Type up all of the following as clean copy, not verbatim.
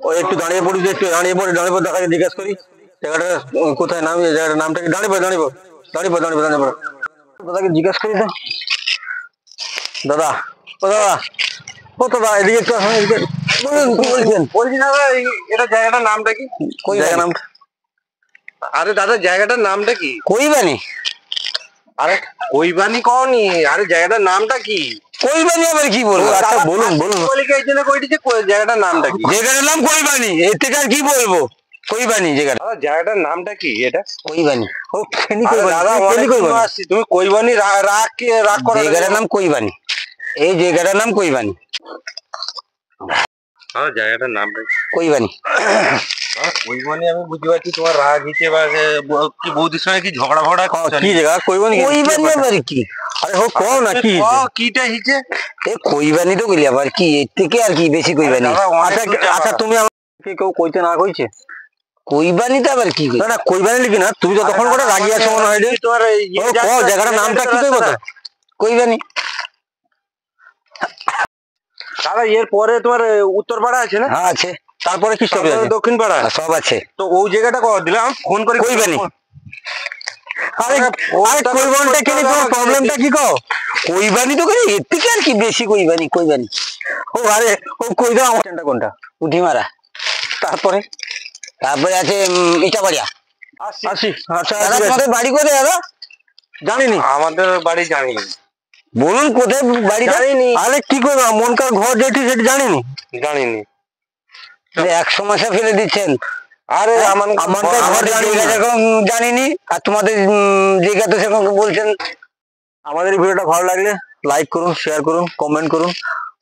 ওই একটু দাঁড়িয়ে পড়ি, একটু দাঁড়িয়ে পড়ে দাদাকে জিজ্ঞাসা করি জায়গাটা কোথায় নাম, জায়গাটার নামটা কি? দাঁড়িয়ে পড়ে দাদাকে জিজ্ঞাসা করি তো। দাদা ও দাদা এদিকে একটু আসুন, এদিকে বলছেন। বলছি দাদা এটা জায়গাটার নামটা কি? কোই জায়গার নামটা? আরে দাদা জায়গাটার নামটা কি? কৈবানি। আরে কৈবানি কওনি, আরে জায়গাটার নামটা কি? কৈবানি আবার কি বলবো? আচ্ছা বলুন জায়গাটার নামটা কি? জায়গাটার নাম কৈবানি, এর থেকে আর কি বলবো? কৈবানি জায়গাটা। জায়গাটার নামটা কি এটা? কৈবানি। ও ফেনি দাদা তুমি কৈবানি রাগ করো। জায়গাটার নাম কৈবানি, এই জায়গাটার নাম কৈবানি। জায়গাটার নামটা কৈবানি। কৈবানি আমি বুঝতে পারছি তোমার রাগ হিসেবে কি বৌদির সঙ্গে কি ঝগড়া ফগড়া কি জায়গা? কৈবানি। কৈবানি আবার কি? আরে হোক কও না কি কিটা হিচে? এ কৈবানি তো গেলি আবার কি, এর থেকে আর কি বেশি কৈবানি? আচ্ছা তুমি আমাকে কেউ কইতে না কইছে কৈবানি তো আবার কি? না কৈবানি লিখি না, তুমি যতক্ষণ করে রাগি আছো মনে হয়। তোমার জায়গাটার নামটা কি কইবো তো? কৈবানি। দাদা এর পরে তোমার উত্তর পাড়া আছে না? হ্যাঁ আছে। তারপরে কি সব আছে? দক্ষিণ পাড়া সব আছে। তো ওই জায়গাটা কর দিলাম ফোন করে কৈবানি। আরে কৈবানিটা কি? তোমার প্রবলেমটা কি কও? কৈবানি তো কই, এর থেকে আর কি বেশি কৈবানি। ও আরে ও কই দাও আমার কোনটা? উঠিমারা। তারপরে আছে ইটাবাড়িয়া। আসি। আচ্ছা তোমাদের বাড়ি কোথায় দাদা? জানিনি। আমাদের বাড়ি জানিনি। বলুন কোথায় বাড়ি? জানিনি। আরে কি করবো, মনকার ঘর যেটি সেটি জানিনি। একশো মাসে ফেলে দিচ্ছেন। আরে আমাদের ঘর জানিনি, আর তোমাদের জায়গা তো সেরকম বলছেন। আমাদের ভিডিওটা ভালো লাগলে লাইক করুন, শেয়ার করুন, কমেন্ট করুন।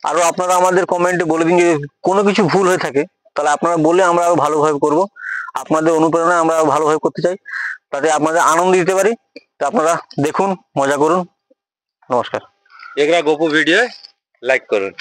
আরো আপনারা আমাদের কমেন্টে বলে দিন যে কোনো কিছু ভুল হয়ে থাকে, তাহলে আপনারা বললে আমরা আরো ভালোভাবে করব। আপনাদের অনুপ্রেরণায় আমরা আরো ভালোভাবে করতে চাই, তাতে আপনাদের আনন্দ দিতে পারি। তো আপনারা দেখুন, মজা করুন। নমস্কার। এগুলা গপু ভিডিও লাইক করুন।